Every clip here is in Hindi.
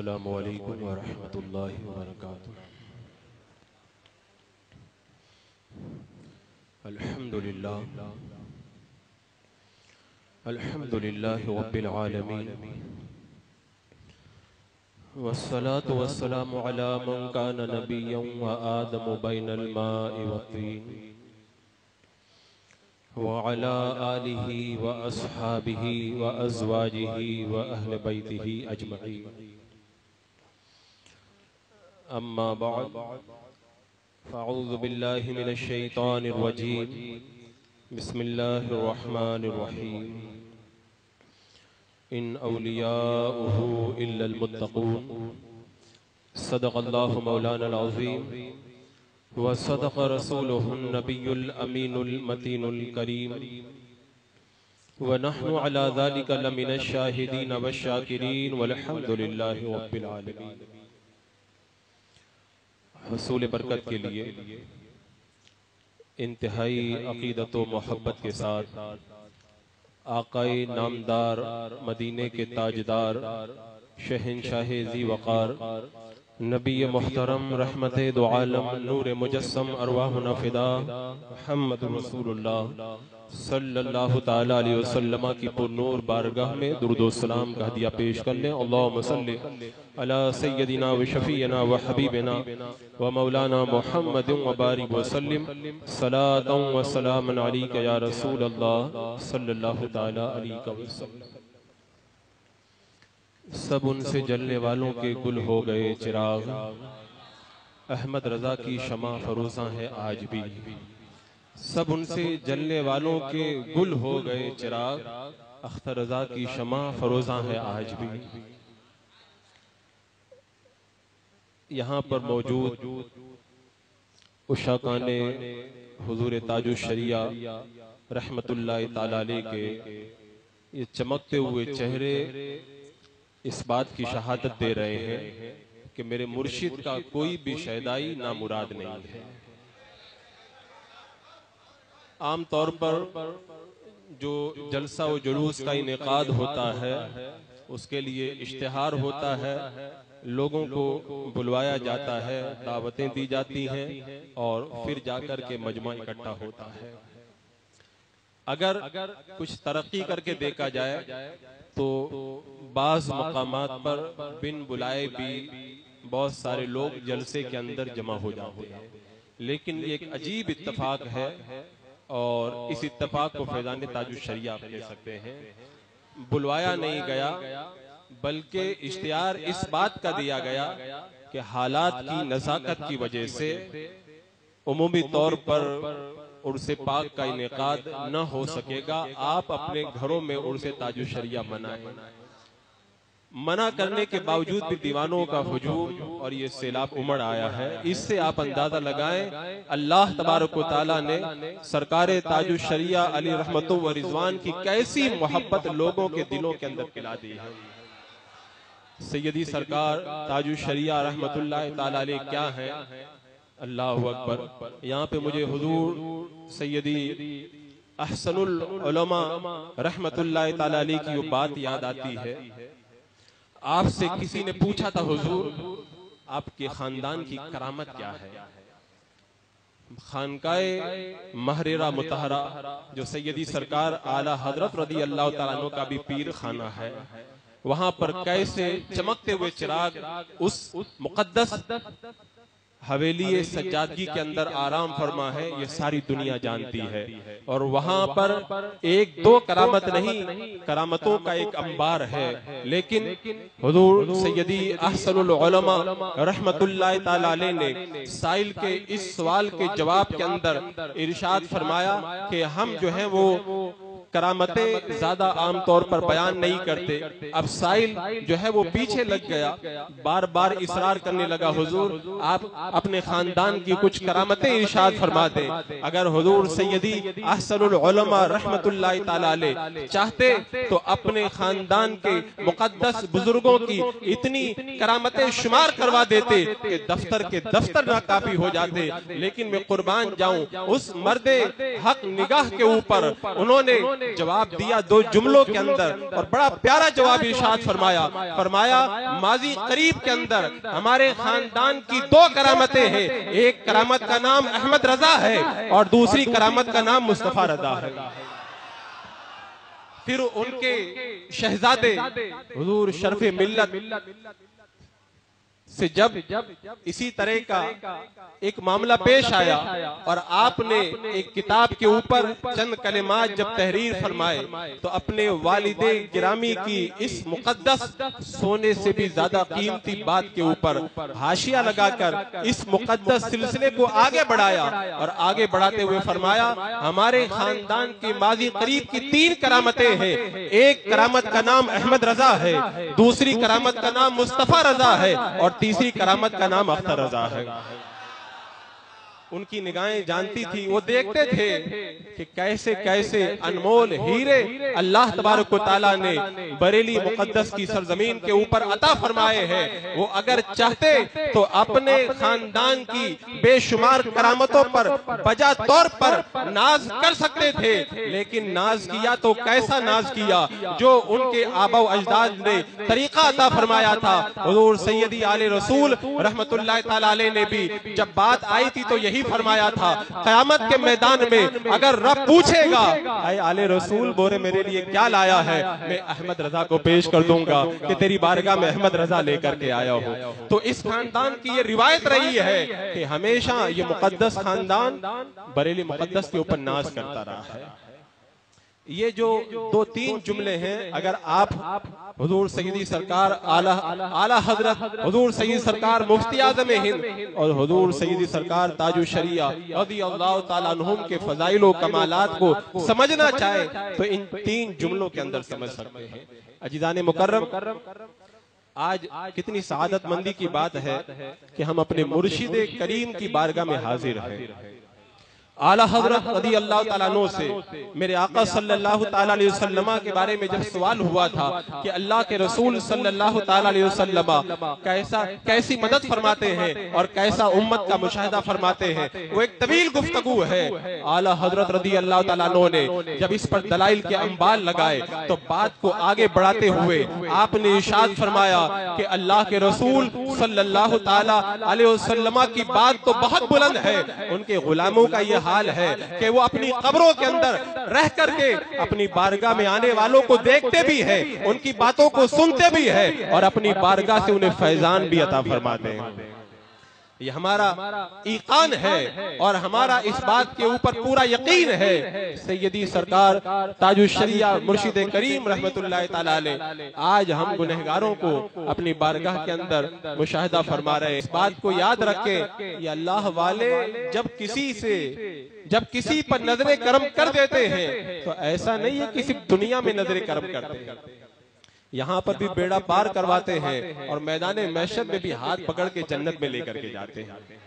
अस्सलामु अलैकुम व रहमतुल्लाहि व बरकातुहू। अल्हम्दुलिल्लाहि रब्बिल आलमीन वस्सलातु वस्सलामु अला मन काना नबिय्यन व आदमु बैनल माइ वत्तीन व अला आलिहि व अस्हाबिहि व अज़वाजिहि व अहले बैतिहि अजमईन। अम्मा बअद फ़अऊज़ु बिल्लाहि मिनश शैतानिर रजीम। बिस्मिल्लाहिर रहमानिर रहीम। इन औलियाउहु इल्लल मुत्तक़ून। सदक़ल्लाहु मौलानल अज़ीम व सदक़ रसूलुहुन नबियुल अमीनुल मतीनुल करीम व नहनु अला ज़ालिका लमिनश शाहिदीन वश्शाकिरीन वल्हम्दुलिल्लाहि रब्बिल आलमीन। हुसूल बरकत के लिए इंतहाई अक़ीदत व मोहब्बत के साथ आक़ाए नामदार मदीने के ताजदार शहंशाह ज़ी वक़ार नबी मुहतरम रहमते दो आलम नूर मुजस्सम अरवाहुना फ़िदा मुहम्मद रसूलुल्लाह सल्लल्लाहु ताला अलैहि वसल्लम की पुरनूर बारगाह में दुरूद व सलाम का हदिया पेश कर लें। अल्लाहुम्मा सल्लि अला सय्यदिना व शफ़ीना व हबीबिना व मौलाना मुहम्मद व बारिक व सल्लिम सलातन व सलामन अलैका या रसूल अल्लाह सल्लल्लाहु ताला अलैहि वसल्लम। सब उनसे जलने वालों के गुल हो गए चिराग, अहमद रजा की शमा फरोज़ा है आज भी। सब उनसे जलने वालों के गुल हो गए चिराग, अख्तर रजा की शमा फरोज़ा है आज भी। यहाँ पर मौजूद उशाकाने हुजूर ताजुश शरिया रहमतुल्लाहि ताला अलैह के ये चमकते हुए चेहरे इस बात की शहादत दे रहे हैं कि मेरे मुर्शिद का कोई भी शैदाई ना मुराद नहीं है। आम तौर पर जो जलसा व जुलूस का इनेकाद होता है उसके लिए इश्तिहार होता है, लोगों को बुलवाया जाता है, दावतें दी जाती हैं और फिर जाकर के मजमा इकट्ठा होता है। अगर कुछ तरक्की करके देखा जाए तो बाज़ मकामात पर बिन बुलाए भी बहुत सारे लोग जलसे के अंदर जमा हो जाते हैं, लेकिन ये एक अजीब इत्तेफाक है और इस इत्तेफाक को फैज़ान ताजुश शरिया आप कह सकते हैं। बुलवाया नहीं गया बल्कि इश्तिहार इस बात का दिया गया कि हालात की नज़ाकत की वजह से उमूमी तौर पर उर्से पाक का इनेकाद न हो सकेगा, आप अपने घरों में उर्से ताजुश शरिया मनाएं। मना करने के बावजूद भी दीवानों का हुजूम और ये सैलाब उमड़ आया है। इससे आप अंदाजा लगाएं अल्लाह तबारक व तआला ने सरकारे ताजुश शरिया अली रहमतुल्लाह व रिजवान की कैसी मोहब्बत लोगों के दिलों के अंदर पिला दी है। सैयदी सरकार ताजुश शरिया रहमतुल्लाह ताला अलैह क्या है, अल्लाहु अकबर। यहाँ पे मुझे हुजूर सैयदी अहसनुल उलमा रहमतुल्लाह ताला अलैह की वो बात याद आती है। आपसे किसी ने पूछा था हुजूर आपके खानदान की करामत क्या है। खानकाए महरेरा मुतहरा जो सैयदी सरकार आला हजरत रदी अल्लाह तआला अन्हु का भी पीर खाना है, वहां पर कैसे चमकते हुए चिराग उस मुकद्दस हवेली सज्जादगी के अंदर आराम फरमा है, ये सारी दुनिया जानती है। और वहां पर एक दो करामत नहीं, करामतों का एक अंबार है। लेकिन हुजूर सैयदी अहसनुल उलमा रहमतुल्लाह ताला अलैह ने साइल के इस सवाल के जवाब के अंदर इरशाद फरमाया कि हम जो है वो करामतें ज्यादा आमतौर पर बयान नहीं करते। अब साइल जो है वो पीछे लग गया, बार बार इसरार करने लगा हुजूर आप अपने खानदान की कुछ करामतें इरशाद फरमा दें। अगर हुजूर सैयदी अहसनुल उलमा रहमतुल्लाह ताला अलैह चाहते तो अपने खानदान के मुकद्दस बुजुर्गों की इतनी करामतें शुमार करवा देते कि दफ्तर के दफ्तर नाकाफी हो जाते। लेकिन मैं कुर्बान जाऊं उस मर्दे हक निगाह के ऊपर, उन्होंने जवाब दिया 2 जुमलों के अंदर, और बड़ा प्यारा जवाब इरशाद फरमाया। माजी करीब के अंदर हमारे खानदान की 2 करामतें हैं। एक करामत का नाम अहमद रजा है और दूसरी करामत का नाम मुस्तफा रजा है। फिर उनके शहजादे हुजूर शरफ़े मिल्लत से जब इसी तरह का एक मामला पेश आया और आपने एक किताब के ऊपर चंद कलिमात जब तहरीर फरमाए, तो अपने वालिदे गिरामी की इस मुकद्दस सोने से भी ज्यादा कीमती बात के ऊपर हाशिया लगाकर इस मुकद्दस सिलसिले को आगे बढ़ाया, और आगे बढ़ाते हुए फरमाया हमारे खानदान की माजी करीब की 3 करामतें हैं। एक करामत का नाम अहमद रजा है, दूसरी करामत का नाम मुस्तफा रजा है और तीसरी करामत का नाम अख्तर रजा है। उनकी निगाहें जानती थी, वो देखते थे कि कैसे कैसे अनमोल हीरे अल्लाह तबारक व तआला ने बरेली मुकद्दस की सरजमीन के ऊपर अता फरमाए हैं। वो अगर चाहते तो अपने खानदान की बेशुमार करामतों पर बजा तौर पर नाज कर सकते थे, लेकिन नाज किया तो कैसा नाज किया जो उनके आबा अजदाद ने तरीका अता फरमाया था। हुजूर सैयदी आले रसूल रहमतुल्लाह तआला अलैह ने भी जब बात आई थी तो यही फरमाया था, क़यामत के मैदान में अगर रब पूछेगा ऐ आले रसूल बोरे मेरे लिए क्या लाया है, मैं अहमद रजा को पेश कर दूंगा कि तेरी बारगाह में अहमद रजा लेकर के आया हो। तो इस खानदान की ये रिवायत रही है कि हमेशा ये मुकद्दस खानदान बरेली मुकद्दस के ऊपर नाज करता रहा है। ये जो 2-3 जुमले हैं, अगर आप हुजूर सैयदी सरकार आला हजरत हुजूर सैयदी सरकार मुफ्ती आज़म हिंद और हुजूर सैयदी सरकार ताजुश शरिया रज़ियल्लाहु ताला अन्हुम के फज़ाइल व कमालात को समझना चाहे तो इन 3 जुमलों के अंदर समझ सकते हैं। अजीज़ाने मुकर्रम, आज कितनी सआदतमंदी की बात है कि हम अपने मुर्शिद करीम की बारगाह में हाजिर हैं। आला हजरत रज़ियल्लाहु ताला अन्हु से मेरे आका सल्लल्लाहु ताला अलैहि वसल्लम के बारे में जब सवाल हुआ था कि अल्लाह के रसूल सल्लल्लाहु ताला अलैहि वसल्लम कैसी मदद फरमाते हैं और कैसा उम्मत का मुशाहिदा फरमाते हैं, वो एक तवील गुफ्तगू है। आला हजरत रज़ियल्लाहु ताला अन्हु ने जब इस पर दलाइल के अंबाल लगाए तो बात को आगे बढ़ाते हुए आपने इरशाद फरमाया कि अल्लाह के रसूल सल्लल्लाहु ताला अलैहि वसल्लम की बात तो बहुत बुलंद है, उनके गुलामों का यह हाल है कि वो अपनी कब्रों के अंदर रह करके अपनी बारगाह में आने वालों को देखते भी है, उनकी बातों को सुनते भी है और अपनी बारगाह से उन्हें फैजान भी अता फरमाते हैं। ये हमारा ईकान है और हमारा इस बात के ऊपर पूरा यकीन है। सैयदी सरकार ताजुश शरिया मुर्शिद करीम रहमतुल्लाह ताला अलैह आज हम गुनहगारों को अपनी बारगाह के अंदर मुशाहिदा फरमा रहे हैं। इस बात को याद रखें, ये अल्लाह वाले जब किसी पर नजरे करम कर देते हैं तो ऐसा नहीं है कि सिर्फ दुनिया में नजरे करम करते हैं, यहाँ पर भी बेड़ा पार करवाते हैं और मैदान महशर में भी हाथ पकड़ के जन्नत में लेकर के जाते हैं।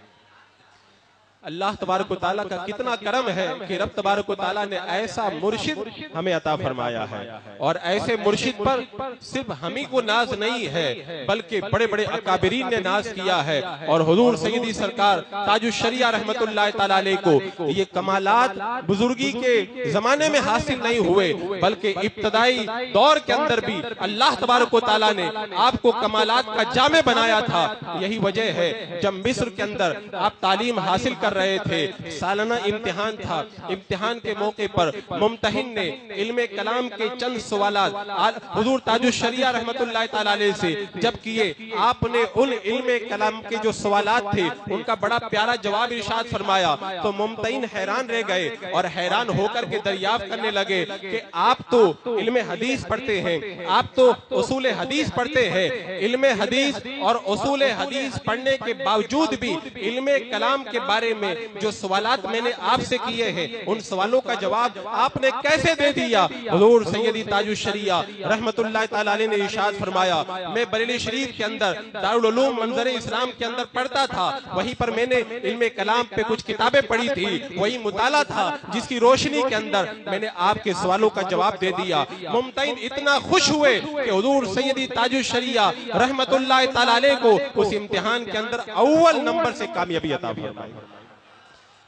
अल्लाह तबारक व तआला का कितना करम है कि रब तबारक व तआला ने ऐसा मुर्शिद हमें अता फरमाया है, और ऐसे मुर्शिद पर सिर्फ हम ही को नाज नहीं है बल्कि बड़े बड़े अकाबिरीन ने नाज किया है। और हुजूर सैयदी सरकार ताजुश शरिया रहमतुल्लाह तआला अलैह को ये कमालात बुजुर्गी के जमाने में हासिल नहीं हुए बल्कि इब्तदाई दौर के अंदर भी अल्लाह तबारक व तआला ने आपको कमालात का जामे बनाया था। यही वजह है जब मिस्र के अंदर आप तालीम हासिल कर रहे थे, सालाना इम्तिहान था, इम्तिहान के मौके पर मुम्तहिन ने इल्मे कलाम के चंद सवालात हुजूर ताजुश शरिया रहमतुल्लाह तआला अलैह से जब किए, आपने उन इल्मे कलाम के जो सवालात थे उनका बड़ा प्यारा जवाब इरशाद फरमाया तो मुम्तहिन हैरान रह गए और हैरान होकर के दरियाफ्त करने लगे कि आप तो इल्मे हदीस पढ़ते हैं, आप तो उसूल हदीस पढ़ते हैं, इल्मे हदीस और उसूल हदीस पढ़ने के बावजूद भी इल्मे कलाम के बारे में जो सवालात मैंने आपसे किए हैं उन सवालों का जवाब आपने कैसे दे दिया। हुजूर सैयदी ताजुश शरिया रहमतुल्लाह तआला अलैह ने इरशाद फरमाया, मैं बरेली शरीफ के अंदर दारुल उलूम मंजर इस्लाम के अंदर पढ़ता था, वहीं पर मैंने इल्मे कलाम पे कुछ किताबें पढ़ी थी, वही मुताला था जिसकी रोशनी के अंदर मैंने आपके सवालों का जवाब दे दिया। मुमतहिन इतना खुश हुए कि हुजूर सैयदी ताजुश शरिया रहमतुल्लाह तआला अलैह को उस इम्तिहान के अंदर अव्वल नंबर से कामयाबी अता फरमाई।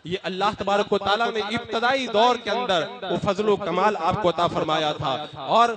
ये अल्लाह तबारक व तआला ने इब्तदाई दौर के अंदर वो फजल कमाल आपको अता फरमाया था। और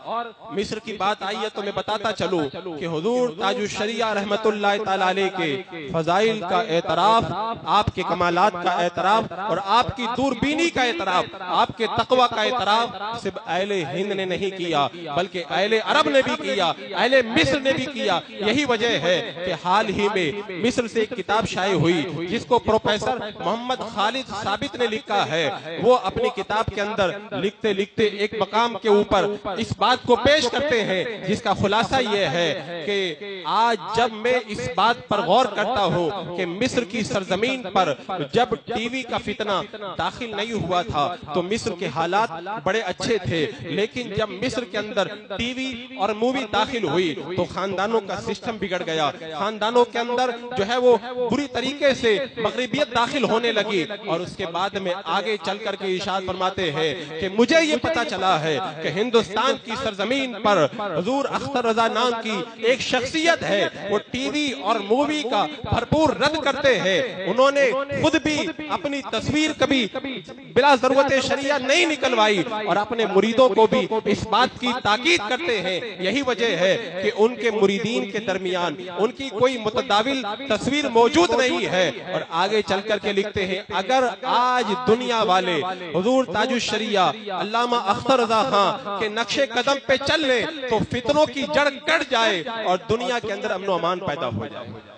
मिस्र की बात आई है तो मैं बताता चलूं कि हुजूर ताजुश शरिया रहमतुल्लाह तआला अलैह के फजाइल का एतराफ, आपके कमालात का एतराफ और आपकी दूरबीनी का एतराफ, आपके तकवा का एतराफ सिर्फ अहले हिंद ने नहीं किया बल्कि अहले अरब ने भी किया, अहले मिस्र ने भी किया। यही वजह है कि हाल ही में मिस्र से एक किताब शाये हुई जिसको प्रोफेसर मोहम्मद खालिद साबित ने लिखा है। वो अपनी किताब के अंदर लिखते लिखते एक मकाम के ऊपर इस बात को पेश करते हैं जिसका खुलासा ये है कि आज जब मैं इस बात पर गौर करता हूँ कि मिस्र की सरजमीन पर जब टीवी का फितना दाखिल नहीं हुआ था तो मिस्र के हालात बड़े अच्छे थे, लेकिन जब मिस्र के अंदर टीवी और मूवी दाखिल हुई तो खानदानों का सिस्टम बिगड़ गया। खानदानों के अंदर जो है वो बुरी तरीके से मगरिबियत दाखिल होने लगी। और उसके बाद में आगे चल करके इरशाद फरमाते हैं कि मुझे ये पता चला है कि हिंदुस्तान की सरजमीन पर हुजूर अख्तर रजा नाम की एक शख्सियत है, वो टीवी और मूवी का भरपूर रद्द करते हैं। उन्होंने खुद भी अपनी तस्वीर कभी बिला जरूरत शरिया नहीं निकलवाई और अपने मुरीदों को भी इस बात की ताकीद करते हैं। यही वजह है कि उनके मुरीदीन के दरमियान उनकी कोई मुतदाविल तस्वीर मौजूद नहीं है। और आगे चल करके लिखते हैं अगर आज दुनिया वाले हुजूर ताजुश शरिया अल्लामा अख्तर रजा खां के नक्शे कदम पे चल ले तो फितनों की जड़ कट जाए और दुनिया के अंदर अमन अमान पैदा हो जाए।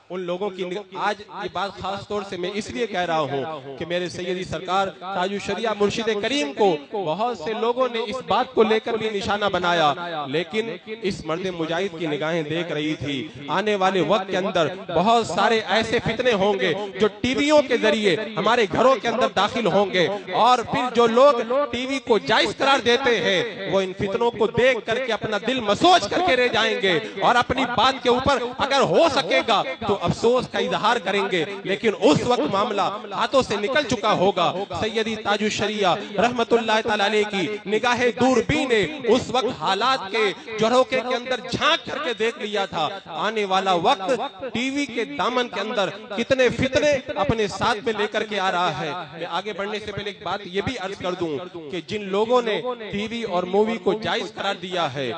उन लोगों की आज ये बात खास तौर से मैं इसलिए कह रहा हूँ कि मेरे सैयदी सरकार ताजुश शरिया मुर्शिद करीम को बहुत से लोगों ने इस बात को लेकर भी निशाना बनाया, लेकिन इस मर्द मुजाहिद की निगाहें देख रही थी आने वाले वक्त के अंदर बहुत सारे ऐसे फितने होंगे जो टीवियों के जरिए हमारे घरों के अंदर दाखिल होंगे और फिर जो लोग टीवी को जायज करार देते हैं वो इन फितनों को देख करके अपना दिल मसोच करके रह जाएंगे और अपनी बात के ऊपर अगर हो सकेगा तो अफसोस का इजहार करेंगे, लेकिन उस वक्त मामला हाथों से निकल चुका होगा। सैयदी ताजुश शरिया रहमतुल्लाह तआला अलैह की निगाहे दूरबीन ने उस वक्त हालात के झरोखे के अंदर झांक करके देख लिया था। आने वाला वक्त टीवी के दामन के अंदर कितने फितने अपने साथ में लेकर के आ रहा है। मैं आगे बढ़ने से पहले एक बात ये भी अर्ज कर दूं कि जिन लोगों ने टीवी और मूवी को जायज करार दिया है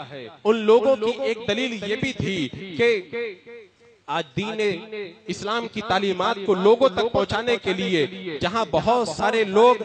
उन लोगों की एक दलील ये भी थी कि आज दीन इस्लाम की तालीमात को लोगों तक पहुंचाने के लिए जहां बहुत सारे लोग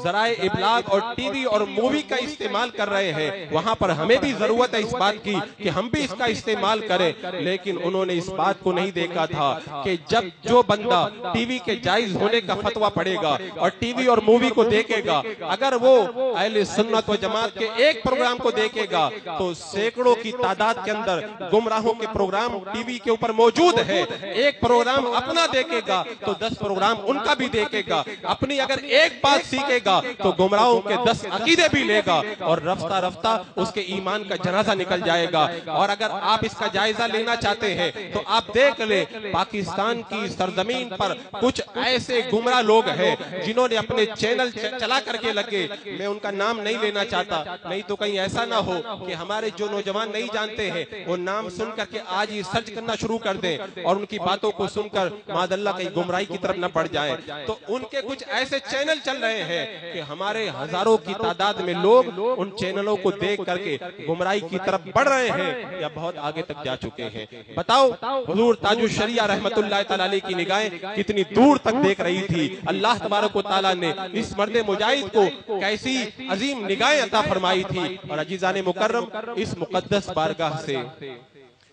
जराए इब्लाग और टीवी और मूवी का इस्तेमाल कर रहे हैं वहां पर हमें भी जरूरत है इस बात की कि हम भी इसका इस्तेमाल करें। लेकिन उन्होंने इस बात को नहीं देखा था कि जब जो बंदा टीवी के जायज होने का फतवा पड़ेगा और टीवी और मूवी को देखेगा, अगर वो अहले सुन्नत व जमात के एक प्रोग्राम को देखेगा तो सैकड़ों की तादाद के अंदर गुमराहों के प्रोग्राम टीवी के ऊपर मौजूद है। एक प्रोग्राम अपना देखेगा तो 10 प्रोग्राम उनका भी देखेगा। अपनी अगर एक बात सीखेगा तो गुमराहों के 10 अकीदे भी लेगा और रफ्ता रफ्ता उसके ईमान का जनाजा निकल जाएगा। और अगर आप इसका जायजा लेना चाहते हैं तो आप देख ले पाकिस्तान की सरजमीन पर कुछ ऐसे गुमराह लोग हैं जिन्होंने अपने चैनल चला करके लगे, मैं उनका नाम नहीं लेना चाहता, नहीं तो कहीं ऐसा ना हो कि हमारे जो नौजवान नहीं जानते हैं वो नाम सुन करके आज ही सर्च करना शुरू कर दें और उनकी बातों को सुनकर मादल्ला कहीं गुमराही की तरफ न पड़ जाएं। तो उनके कुछ ऐसे चैनल चल रहे हैं कि हमारे हजारों की तादाद में लोग उन चैनलों को देख करके गुमराही की तरफ बढ़ रहे हैं या बहुत आगे तक जा चुके हैं। बताओ हुजूर ताजुश शरिया रहमतुल्लाह तआला अलैह की निगाहें कितनी दूर तक देख रही थी। अल्लाह तबारक व तआला ने इस मर्द मुजाहिद को कैसी अजीम निगाहें अता फरमाई थी। और अजीजान मुकर्रम इस मुकद्दस बारगाह से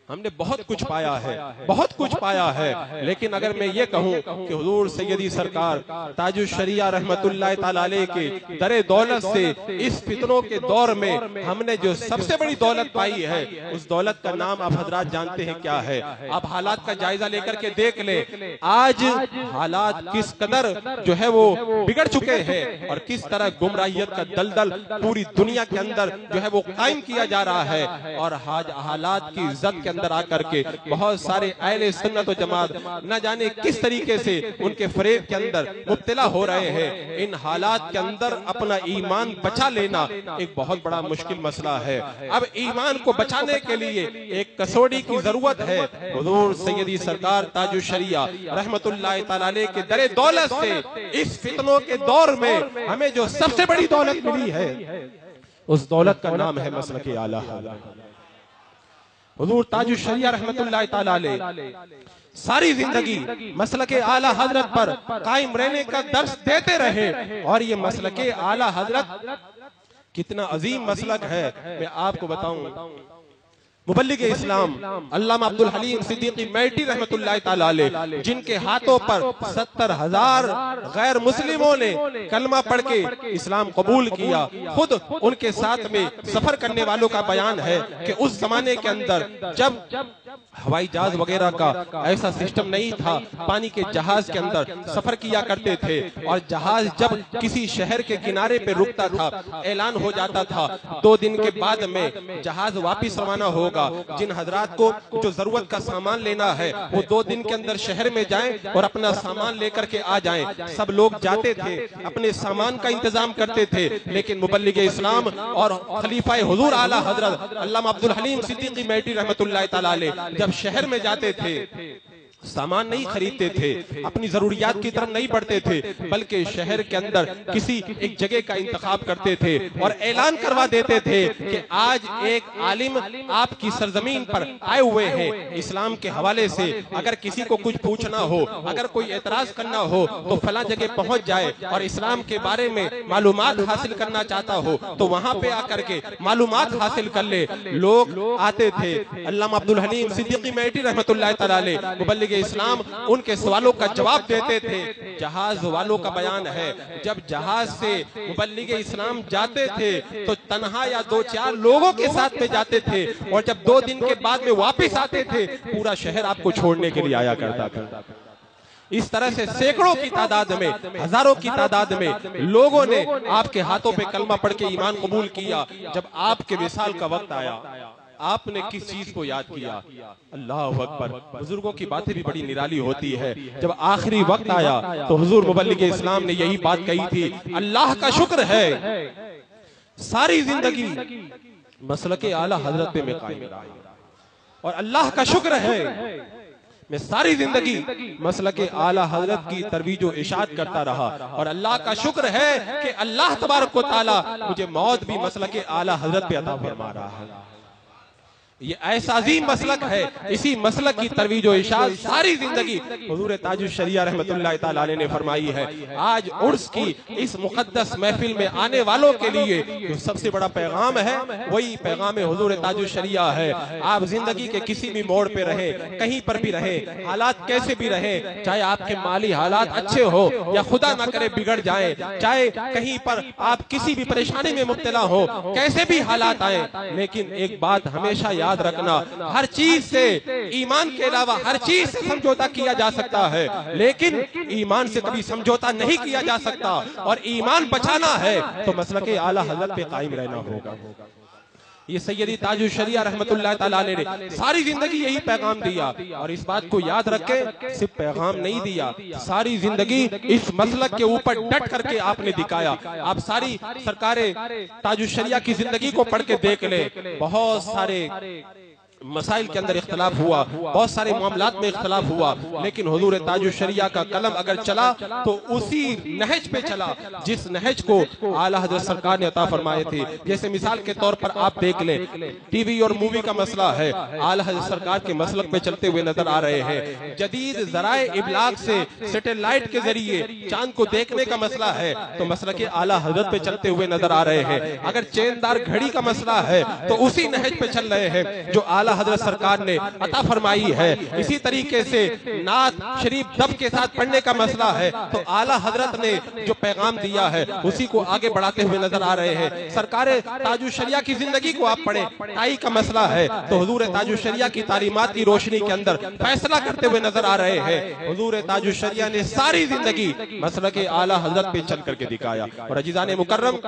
हमने बहुत कुछ पाया है, बहुत कुछ पाया है। लेकिन अगर मैं ये कहूँ कि हुजूर सैयदी सरकार ताजुश शरिया रहमतुल्लाह तआला अलैह के दरे दौलत से इस फितनों के दौर में हमने जो सबसे बड़ी दौलत पाई है उस दौलत का नाम आप हजरात जानते हैं क्या है। आप हालात का जायजा लेकर के देख ले, आज हालात किस कदर जो है वो बिगड़ चुके हैं और किस तरह गुमराहियत का दलदल पूरी दुनिया के अंदर जो है वो कायम किया जा रहा है। और आज हालात की इज्जत के अंदर आकर के बहुत सारे अहले सुन्नत व जमात न जाने किस तरीके से उनके फरेब के अंदर मुब्तला हो रहे हैं। इन हालात के अंदर अपना ईमान बचा लेना एक बहुत बड़ा मुश्किल मसला है। अब ईमान को बचाने के लिए एक कसौटी की जरूरत है। हुजूर सैयदी सरकार ताजुल शरिया रहमतुल्लाह तआला अलैह के दरे दौलत से इस फितनों के दौर में हमें जो सबसे बड़ी दौलत मिली है, उस दौलत का नाम है मसलक आला हज़रत। हुजूर ताजुल शरिया रहमतुल्लाह तआला अलैह सारी जिंदगी मसलक आला हजरत पर कायम रहने का दर्स देते रहे। और ये मसलक आला हजरत कितना अजीम मसलक है, मैं आपको बताऊं। मुबल्लिग इस्लाम अल्लामा अब्दुल हलीम सिद्दीकी मैटी रहमतुल्लाह तआला अलैह, जिनके हाथों पर 70,000 गैर मुस्लिमों ने कलमा पढ़ के इस्लाम कबूल किया, खुद उनके साथ में सफर करने वालों का बयान है कि उस जमाने के अंदर जब हवाई जहाज वगैरह का ऐसा सिस्टम नहीं था, पानी के जहाज के अंदर सफर किया करते थे। और जहाज जब किसी शहर के किनारे पे रुकता था, ऐलान हो जाता था 2 दिन के बाद में जहाज वापिस रवाना होगा। जिन हजरात को जो जरूरत का सामान लेना है वो 2 दिन के अंदर शहर में जाएं और अपना सामान लेकर के आ जाएं। सब लोग जाते थे, अपने सामान का इंतजाम करते थे। लेकिन मुबल्लिग इस्लाम और खलीफा हुजूर आला हजरत अल्लामा अब्दुल हलीम सिद्दीकी मैटी रहमतुल्लाह तआला अलैह जब शहर में जाते थे, सामान नहीं खरीदते थे, अपनी जरूरियात की तरफ नहीं बढ़ते थे, बल्कि शहर के अंदर किसी एक जगह का इंतखाब करते थे और ऐलान करवा देते थे कि आज एक आलिम आपकी सरजमीन पर आए हुए हैं इस्लाम के हवाले से। अगर किसी को कुछ पूछना हो, अगर कोई एतराज करना हो तो फला जगह पहुंच जाए, और इस्लाम के बारे में मालूमात हासिल करना चाहता हो तो वहां पे आकर के मालूमात हासिल कर ले। लोग आते थे। अल्लामा अब्दुल हलीम सिद्दीकी मैटी रहमतुल्लाह तआला अलैह मुबल्लिग इस्लाम उनके सवालों का जवाब देते थे। जहाज वालों का बयान है, जब जहाज से मुबल्लिग इस्लाम जाते थे तो तन्हा या 2-4 लोगों के साथ में जाते थे, और जब 2 दिन के बाद में वापस आते थे पूरा शहर आपको छोड़ने के लिए आया करता था। इस तरह से सैकड़ों की तादाद में, हजारों की तादाद में लोगों ने आपके हाथों पे कलमा पढ़ के ईमान कबूल किया। जब आपके विसाल का वक्त आया, आपने किस चीज को याद किया? अल्लाह अकबर। बुजुर्गों की बातें भी बड़ी निराली होती है। जब आखिरी वक्त आया तो हुजूर मुबल्लिग इस्लाम ने यही बात कही थी, अल्लाह का शुक्र है सारी जिंदगी मसलक आला हजरत पे मैं कायम रहा, और अल्लाह का शुक्र है मैं सारी जिंदगी मसलक आला हजरत की तरवीज व इशाअत करता रहा, और अल्लाह का शुक्र है कि अल्लाह तबारक व तआला मुझे मौत भी मसलक आला हजरत पे अता फरमा रहा है। ये ऐसा अजीम मसलक है, इसी मसलक की तरवीज व इशाअत सारी जिंदगी हुजूर ताजुल शरिया रहमतुल्लाह तआला अलैह ने फरमाई है। आज उर्स की इस मुकद्दस महफिल में आने वालों के लिए जो सबसे बड़ा पैगाम है वही पैगाम हुजूर ताजुल शरिया है। आप जिंदगी के किसी भी मोड़ पे रहे, कहीं पर भी रहे, हालात कैसे भी रहे, चाहे आपके माली हालात अच्छे हो या खुदा ना करे बिगड़ जाए, चाहे कहीं पर आप किसी भी परेशानी में मुब्तला हो, कैसे भी हालात आए, लेकिन एक बात हमेशा याद रखना, हर चीज से, ईमान के अलावा हर चीज से समझौता किया जा सकता है, लेकिन ईमान से कभी समझौता नहीं किया जा सकता। और ईमान बचाना है तो मसलक आला हजरत पे कायम रहना होगा। ये सैयदी ताजुल शरिया रहमतुल्लाह तआला अलैह ने सारी जिंदगी यही पैगाम दिया, और इस बात को याद रखे, सिर्फ पैगाम नहीं दिया, सारी जिंदगी इस मसलक के ऊपर डट करके आपने दिखाया। आप सारी सरकारे ताजुल शरिया की जिंदगी को पढ़ के देख ले, बहुत सारे मसाइल के अंदर इख्तलाफ हुआ, बहुत सारे मामलात में इख्तलाफ हुआ, लेकिन हुजूर ताजुल शरिया का कलम अगर चला तो उसी नहज पे चला जिस नहज को आला हज़रत सरकार ने अता फरमाए थे। जैसे मिसाल के तौर पर आप देख ले, टीवी और मूवी का मसला है, आला हज़रत सरकार के मसलक पे चलते हुए नजर आ रहे हैं। जदीद ज़राए इब्लाग से सैटेलाइट के जरिए चांद को देखने का मसला है तो मसलक आला हज़रत पे चलते हुए नजर आ रहे हैं। अगर चेनदार घड़ी का मसला है तो उसी नहज पे चल रहे हैं जो आला हज़रत सरकार ने अता फरमाई है। इसी तरीके से नात शरीफ दब के साथ पढ़ने का मसला है तो आला हज़रत ने जो पैगाम दिया है उसी को आगे बढ़ाते हुए नजर आ रहे हैं। सरकार ताजुल शरिया की जिंदगी को आप पढ़े, टाई का मसला है तो हुजूर ताजुल शरिया की तालीमात की रोशनी के अंदर फैसला करते हुए नजर आ रहे हैं। हुजूर ताजुल शरिया ने सारी जिंदगी मसलक आला हज़रत पे चल करके दिखाया। और अजीज़ान मुकर्रम,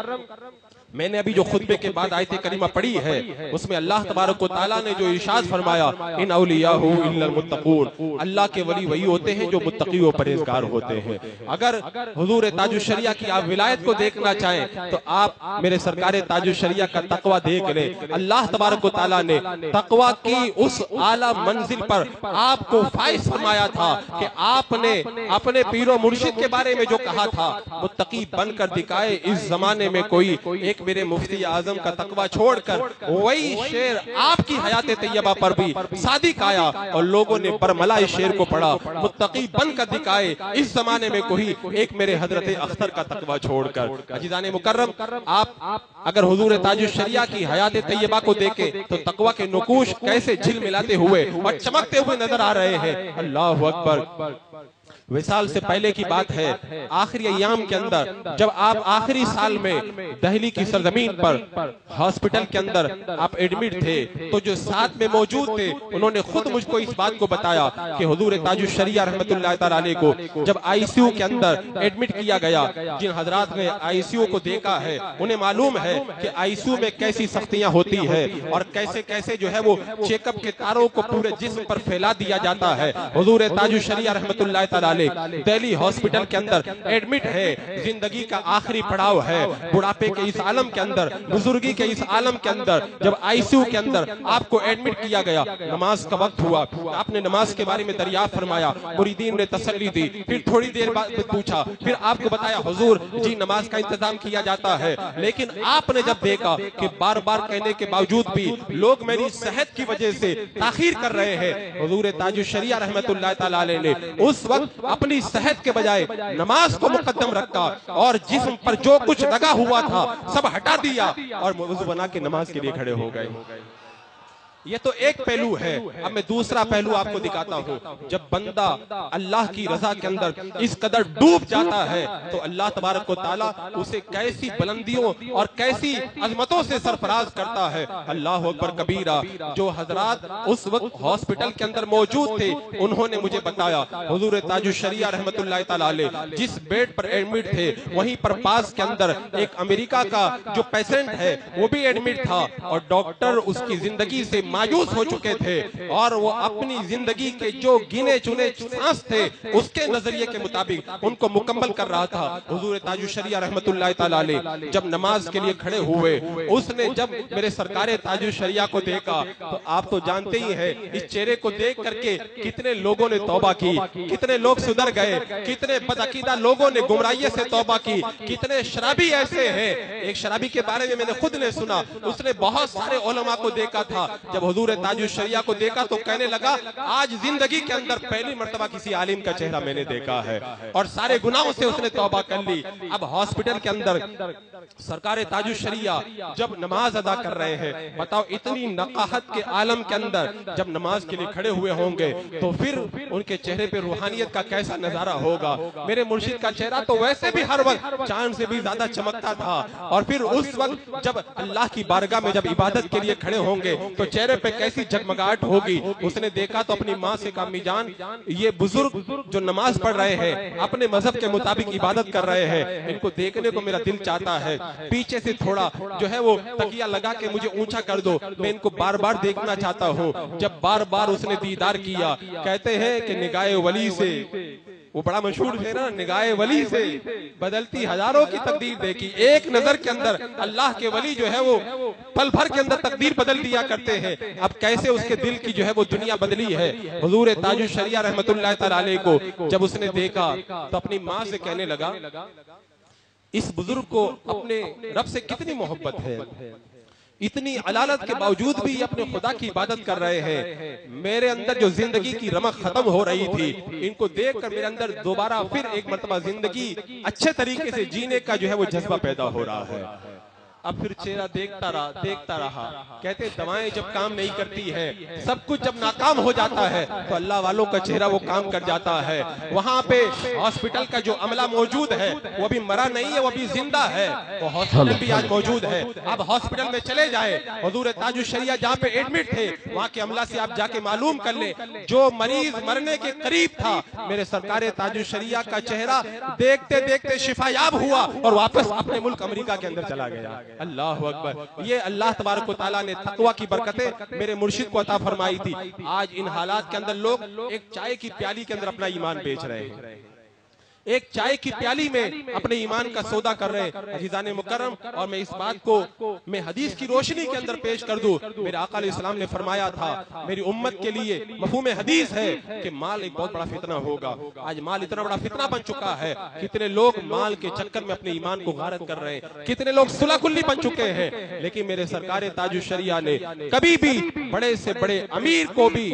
मैंने अभी जो खुतबे के बाद आयत करीमा पढ़ी है उसमें अल्लाह तबारक व तआला ने जो इरशाद फरमाया, इन औलियाहु इल्लल मुत्तकून, अल्लाह के वली वही होते हैं जो मुत्तकी व परहेजगार होते हैं। अगर हुजूर ताजुश शरिया की आप विलायत को देखना चाहें तो आप मेरे सरकार ताजुश शरिया का तकवा देख लें। अल्लाह तबारक व तआला ने तकवा की उस आला मंजिल पर आपको फाइज फरमाया था कि आपने अपने पीरो मुर्शिद के बारे में जो कहा था, मुत्तकी बनकर दिखाए इस जमाने में कोई। एक मेरे मुफ्ती आजम का तकवा छोड़कर वही शेर आपकी हयात तैयबा पर भी सादिक आया और लोगों ने बरमला इस शेर को पढ़ा, मुत्तकी बनकर दिखाए इस जमाने में कोई। एक मेरे हजरत अख्तर का तकवा छोड़कर। अजीज़ाने मुकर्रम, आप अगर हुजूर ताजुश शरिया की हयात तैयबा को देखें तो तकवा के नुकूश कैसे झिलमिलाते हुए और चमकते हुए नजर आ रहे हैं। अल्लाहु अकबर। विसाल से पहले की बात है, आखिरी अय्याम के अंदर जब आप आखिरी साल में दिल्ली की सरजमीन पर हॉस्पिटल के अंदर आप एडमिट थे, तो जो साथ में मौजूद थे उन्होंने खुद मुझको इस बात को बताया कि हुजूर ताजुश शरिया रहमतुल्लाह तआला अलैह को जब आईसीयू के अंदर एडमिट किया गया, जिन हजरात ने आईसीयू को देखा है उन्हें मालूम है कि आईसीयू में कैसी सख्तियां होती है और कैसे कैसे जो है वो चेकअप के तारों को पूरे जिस्म पर फैला दिया जाता है। हुजूर ताजुश शरिया रहमतुल्लाह तआला दिल्ली हॉस्पिटल के अंदर एडमिट है, जिंदगी का आखिरी पड़ाव है, बुढ़ापे के इस आलम के अंदर, बुजुर्गी के इस आलम के अंदर जब आईसीयू के अंदर आपको एडमिट किया गया, नमाज का वक्त हुआ, आपने नमाज के बारे में दरियाफ्त फरमाया, मुरीदीन ने तसल्ली दी, फिर थोड़ी देर बाद पूछा, फिर आपको बताया हुजूर जी नमाज का इंतजाम किया जाता है। लेकिन आपने जब देखा कि बार बार कहने के बावजूद भी लोग मेरी सेहत की वजह से ताखीर कर रहे हैं, हुजूर ताजुश शरिया रहमतुल्लाह तआला अलैह ने उस वक्त अपनी सेहत के बजाय नमाज को मुकद्दम रखा और जिस्म पर जो कुछ लगा हुआ था सब हटा दिया और वुज़ू बना के नमाज के लिए खड़े हो गए। ये तो एक पहलू है। अब मैं दूसरा पहलू आपको दिखाता हूँ। जब बंदा अल्लाह की रजा के अंदर इस कदर डूब जाता है तो अल्लाह तबारक व तआला उसे कैसी बुलंदियों और कैसी अजमतों से सरफराज करता है। अल्लाह अकबर कबीरा। जो हजरात उस वक्त हॉस्पिटल के अंदर मौजूद थे उन्होंने मुझे बताया, हुजूर ताजुश शरिया रहमतुल्लाह तआला अलैह जिस बेड पर एडमिट थे वहीं पर पास के अंदर एक अमेरिका का जो पेशेंट है वो भी एडमिट था और डॉक्टर उसकी जिंदगी से मायूस हो चुके थे और वो अपनी जिंदगी के जो गिने चुने सांस थे उसके नजरिए के मुताबिक उनको मुकम्मल कर रहा था। हुजूर ताजुश शरिया रहमतुल्लाह तआला अलैह जब नमाज के लिए खड़े हुए, उसने जब मेरे सरकार ताजुश शरिया को देखा तो आप तो जानते ही हैं इस चेहरे को देख करके कितने लोगों ने तौबा की, कितने लोग सुधर गए, कितने बदअकीदा लोगों ने गुमराही से तौबा की, कितने शराबी ऐसे हैं। एक शराबी के बारे में मैंने खुद ने सुना, उसने बहुत सारे उलमा को देखा था, जब हुजूर ताजुश शरिया को देखा तो कहने लगा आज जिंदगी के अंदर पहली मर्तबा किसी आलिम का चेहरा मैंने देखा है और सारे गुनाहों से उसने तौबा कर ली। अब हॉस्पिटल के अंदर सरकार ताजुश शरिया जब नमाज अदा कर रहे हैं, बताओ इतनी नकाहत के आलम के अंदर जब नमाज के लिए खड़े हुए होंगे तो फिर उनके चेहरे पे रूहानियत का कैसा नजारा होगा। मेरे मुर्शिद का चेहरा तो वैसे भी हर वक्त चांद से भी ज्यादा चमकता था और फिर उस वक्त जब अल्लाह की बारगाह में जब इबादत के लिए खड़े होंगे तो चेहरे पे कैसी जगमगाहट होगी। उसने देखा तो अपनी माँ से कहा, अम्मी जान ये बुजुर्ग जो नमाज पढ़ रहे हैं अपने मजहब के मुताबिक इबादत कर रहे हैं, इनको देखने को मेरा दिल चाहता है, पीछे से थोड़ा जो है वो तकिया लगा के मुझे ऊंचा कर दो, मैं इनको बार बार देखना चाहता हूँ। जब बार बार उसने दीदार किया, कहते हैं कि निगाहे वली से, वो बड़ा मशहूर है ना, निगाहे वली से बदलती हजारों की तकदीर देखी। एक नजर के अंदर अल्लाह के वली जो है वो पल भर के अंदर तकदीर बदल दिया करते हैं। अब कैसे उसके दिल की जो है वो दुनिया बदली है। हुजूर ताजुश शरिया रहमतुल्लाह तआला अलैह को जब उसने देखा तो अपनी माँ से कहने लगा, इस बुजुर्ग को अपने रब से कितनी मोहब्बत है, इतनी अलालत के बावजूद भी अपने खुदा की इबादत कर रहे हैं। मेरे अंदर जो जिंदगी की रमक खत्म हो रही थी, इनको देखकर मेरे अंदर दोबारा फिर एक मर्तबा जिंदगी अच्छे तरीके से जीने का जो है वो जज्बा पैदा हो रहा है। अब फिर चेहरा देखता रहा। कहते दवाएं जब काम नहीं करती है, सब कुछ जब नाकाम हो जाता है तो अल्लाह वालों का चेहरा वो काम कर जाता है। वहाँ पे हॉस्पिटल का जो अमला मौजूद है वो भी मरा नहीं है, वो भी जिंदा है, वो हॉस्पिटल भी आज मौजूद है। अब हॉस्पिटल में चले जाए, हुजूर ताजुश शरिया जहाँ पे एडमिट थे वहाँ के अमला से आप जाके मालूम कर ले, जो मरीज मरने के करीब था मेरे सरकार ताजुश शरिया का चेहरा देखते देखते शिफायाब हुआ और वापस अपने मुल्क अमेरिका के अंदर चला गया। अल्लाह अकबर। ये अल्लाह तबारक व तआला ने तकवा की बरकतें मेरे मुर्शिद को अता फरमाई थी। आज इन हालात के अंदर लोग एक चाय की प्याली के अंदर अपना ईमान बेच रहे हैं, एक चाय की प्याली में अपने ईमान का सौदा कर रहे हैं। अज़ीज़ान मुकर्रम, और मैं इस बात को मैं हदीस की रोशनी के अंदर पेश कर दूं। मेरे आका अलैहिस्सलाम ने फरमाया था, मेरी उम्मत के लिए मफ़हूम हदीस है कि माल एक बहुत बड़ा फितना होगा। आज माल इतना बड़ा फितना बन चुका है, कितने लोग माल के चक्कर में अपने ईमान को गारत कर रहे हैं, कितने लोग सुलह-कुल्ली बन चुके हैं। लेकिन मेरे सरकार ताजुश शरिया ने कभी भी बड़े से बड़े अमीर को भी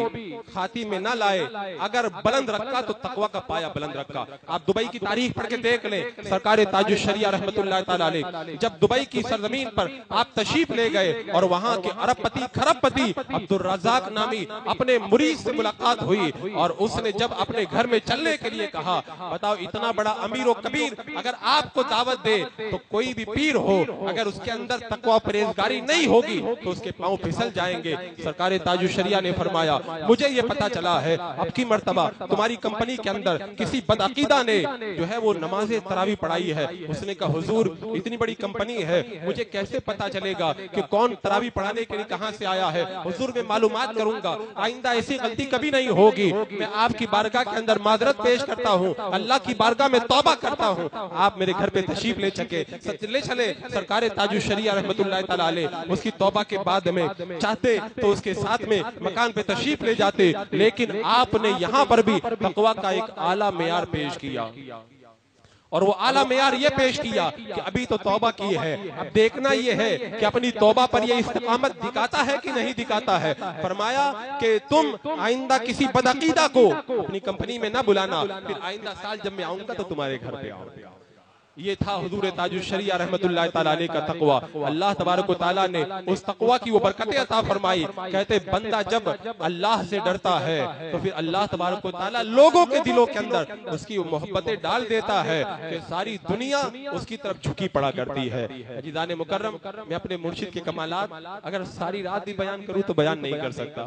खाती में न लाए। अगर बुलंद रखा तो तकवा का पाया बुलंद रखा। आप दुबई की तारीख पढ़ के देख लें, सरकार ताजुश शरिया रहमतुल्लाह ताला अलैह जब दुबई की सरजमीन पर आप तशरीफ ले गए और वहां के अरबपति खरबपति अब्दुल रज़ाक नामी अपने मुरीद से मुलाकात हुई और उसने जब अपने घर में चलने के लिए कहा, बताओ इतना बड़ा अमीर और कबीर अगर आपको दावत दे तो कोई भी पीर हो, अगर उसके अंदर तकवा परहेजगारी नहीं होगी तो उसके पांव फिसल जाएंगे। सरकार ताजुश शरिया ने फरमाया, मुझे ये पता चला है अब की मर्तबा तुम्हारी कंपनी के अंदर किसी बदअकीदा ने जो है वो नमाज़े तरावी पढ़ाई है। उसने कहा, हुजूर इतनी बड़ी कंपनी है, मुझे कैसे पता चलेगा कि कौन तरावी पढ़ाने के लिए कहां से आया है। हुजूर मैं मालूमात करूंगा, आइंदा ऐसी गलती कभी नहीं होगी। मैं आपकी बारगाह के अंदर माजरत पेश करता हूं, अल्लाह की बारगाह में तौबा करता हूं। आप मेरे घर पे तशरीफ ले चले। सरकार ताजुश शरिया रहमतुल्लाह ताला अलैह उसकी तौबा के बाद में चाहते तो उसके साथ में मकान पे तशरीफ ले जाते, लेकिन आपने यहाँ पर भी तकवा का एक आला मेयार पेश किया। और वो आला मेयार ये पेश किया कि अभी तो तौबा की है, अब देखना ये है कि अपनी तौबा पर ये इस्तिकामत दिखाता है कि नहीं दिखाता है। फरमाया कि तुम आइंदा किसी बदअकीदा को अपनी कंपनी में ना बुलाना, फिर आइंदा साल जब मैं आऊंगा तो तुम्हारे घर पे आऊंगा। ये था हुजूर ताजुश शरिया रहमतुल्लाह ताला अलैह का तकवा। अल्लाह तबारक व तआला ने उस तकवा की वो बरकतें अता फरमाई। कहते बंदा जब अल्लाह से डरता है तो फिर अल्लाह तबारक व तआला लोगों के दिलों के अंदर उसकी वो मोहब्बतें डाल देता है कि सारी दुनिया उसकी तरफ झुकी पड़ा करती है। अज़ीज़ान मुकर्रम, मैं अपने मुर्शिद के कमालात अगर सारी रात भी बयान करूं तो बयान नहीं कर सकता।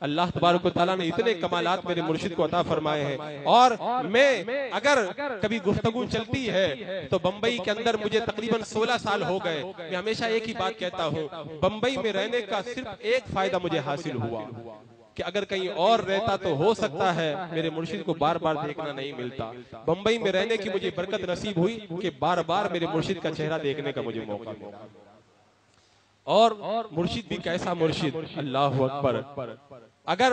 अल्लाह तबारक व तआला ने इतने कमालात मेरे मुर्शिद को अता फरमाए हैं। और मैं अगर कभी गुफ्तगू चलती है तो बंबई के अंदर मुझे तकरीबन 16 साल हो गए। मैं हमेशा एक ही बात कहता हूँ, बंबई में रहने का सिर्फ एक फायदा मुझे हासिल हुआ कि अगर कहीं और रहता तो हो सकता है मेरे मुर्शिद को बार बार देखना नहीं मिलता। बंबई में रहने की मुझे बरकत नसीब हुई कि बार बार मेरे मुर्शिद का चेहरा देखने का मुझे मौका मिला। और मुर्शिद भी कैसा मुर्शिद, अल्लाह अकबर। अगर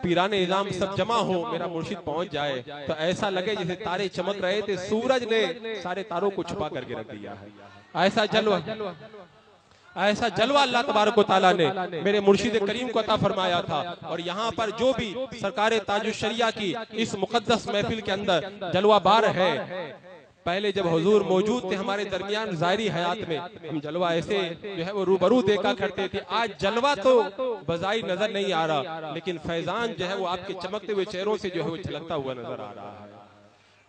पीराने निजाम सब जमा हो, मेरा मुर्शिद पहुंच जाए तो ऐसा लगे जैसे तारे चमक रहे थे, सूरज ने सारे तारों को छुपा करके रख दिया है। ऐसा जलवा अल्लाह तबारक व तआला ने मेरे मुर्शिद करीम को अता फरमाया था। और यहाँ पर जो भी सरकार ताजुश शरिया की इस मुकद्दस महफिल के अंदर जलवा बार है, पहले जब हुजूर मौजूद थे हमारे दरमियान ज़ाहिरी हयात में, हम जलवा ऐसे जो है वो रूबरू देखा करते थे। आज जलवा तो बज़ाहिर नजर नहीं आ रहा, लेकिन फैजान जो है वो आपके चमकते हुए चेहरों से जो है वो झलकता हुआ नजर आ रहा है।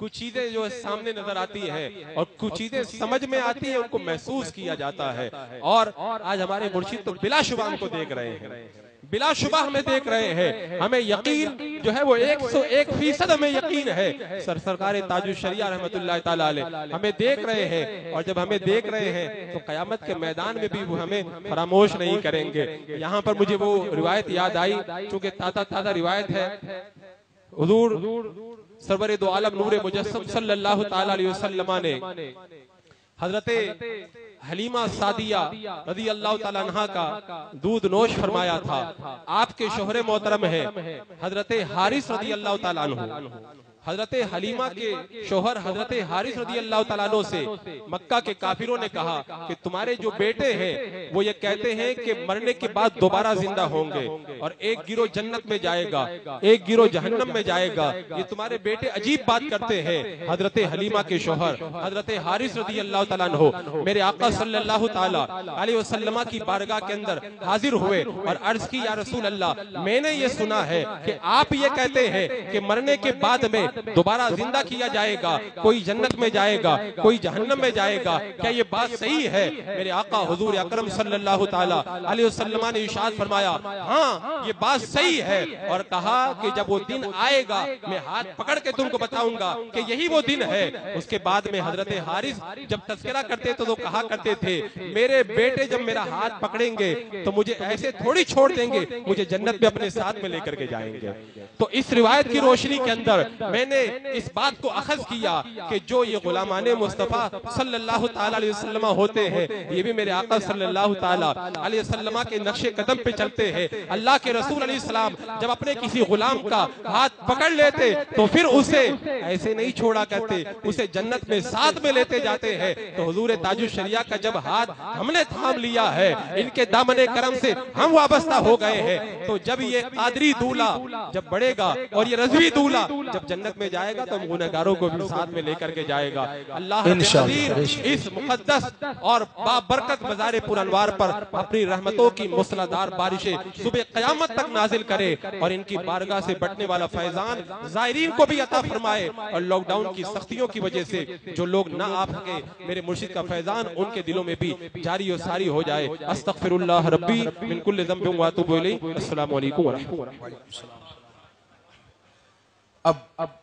कुछ चीजें जो है सामने नजर आती है और कुछ चीजें समझ में आती है, उनको महसूस किया जाता है। और आज हमारे मुर्शिद तो बिलाशुबा हमको देख रहे हैं, बिलाशुबा हमें देख रहे हैं। हमें यकीन जो है वो 101% हमें यकीन है सरकार ताजुश शरिया रहमतुल्लाह ताला अलैह हमें देख रहे हैं। और जब हमें देख रहे हैं तो क़यामत के मैदान में भी वो हमें फरामोश नहीं करेंगे। यहाँ पर मुझे वो रिवायत याद आई, चूंकि ताज़ा रिवायत है। हुजूर सरवर दो आलम नूर मुजस्सम सल्लल्लाहु ताला अलैहि वसल्लम ने हजरत हलीमा सादिया रज़ी अल्लाह ताला अन्हा का दूध नोश फरमाया था। आपके शोहरे मोहतरम है हजरत हारिस रज़ी अल्लाह ताला अन्हु। हजरत हलीमा के शोहर हजरत हारिस रज़ी अल्लाह ताला अन्हु से मक्का के काफिरों ने कहा कि तुम्हारे जो बेटे हैं वो ये कहते हैं कि मरने के बाद दोबारा जिंदा होंगे और एक गिरोह जन्नत में जाएगा, एक गिरोह जहन्नम में जाएगा। ये तुम्हारे बेटे अजीब बात करते हैं। हजरत हलीमा के शोहर हजरत हारिस रज़ी अल्लाह ताला अन्हु मेरे आका सल्लल्लाहु ताला अलैहि वसल्लम की बारगाह के अंदर हाजिर हुए और अर्ज की, या रसूल अल्लाह, मैंने ये सुना है कि आप ये कहते हैं कि मरने के बाद में दोबारा जिंदा किया जाएगा, कोई जन्नत में जाएगा, कोई जहन्नम में जाएगा। क्या ये बात सही है? मेरे आका हुजूर अकरम सल्लल्लाहु ताला अलैहि वसल्लम ने इरशाद फरमाया, हाँ ये बात सही है। और कहा कि जब वो दिन आएगा मैं हाथ पकड़ के तुमको बताऊंगा कि यही वो दिन है। उसके बाद में हजरत हारिस जब तज़किरा करते तो कहा करते थे, मेरे बेटे जब मेरा हाथ पकड़ेंगे तो मुझे ऐसे थोड़ी छोड़ देंगे, मुझे जन्नत में अपने साथ में लेकर के जाएंगे। तो इस रिवायत की रोशनी के अंदर मैंने इस बात को अखज़ किया कि जो ये गुलामाने मुस्तफ़ा सल्लल्लाहु ताला अलैहि वसल्लम होते हैं, ये भी मेरे आका सल्लल्लाहु ताला अलैहि वसल्लम के नक्शे कदम पे चलते हैं। अल्लाह के रसूल अलैहि सलाम जब अपने किसी गुलाम का हाथ पकड़ लेते तो फिर उसे ऐसे नहीं छोड़ा करते, उसे जन्नत में साथ में लेते जाते हैं। तो हुजूर ताजुश शरिया का जब हाथ हमने थाम लिया है, इनके दामने करम से हम वाबस्ता हो गए हैं, तो जब ये कादरी दूल्हा जब बढ़ेगा और ये रज़वी दूल्हा जब जन्नत में जाएगा तो गुनहगारों को भी साथ में लेकर के जाएगा। अल्लाह इस मुकद्दस और बाबरकत मज़ार पुरअनवार पर अपनी रहमतों की मूसलाधार बारिशें सुबह क़यामत तक नाजिल करे और इनकी बारगाह से बटने वाला फैजान ज़ायरीन को भी अता फरमाए। और लॉकडाउन की सख्तियों की वजह से जो लोग ना आ सके, मेरे मुर्शिद का फैजान उनके दिलों में भी जारी और सारी हो जाए। अस्तग़फिरुल्लाह रब्बी मिन कुल्लि ज़ंबिन व अतूबु इलैहि। अस्सलामु अलैकुम व रहमतुल्लाह। अब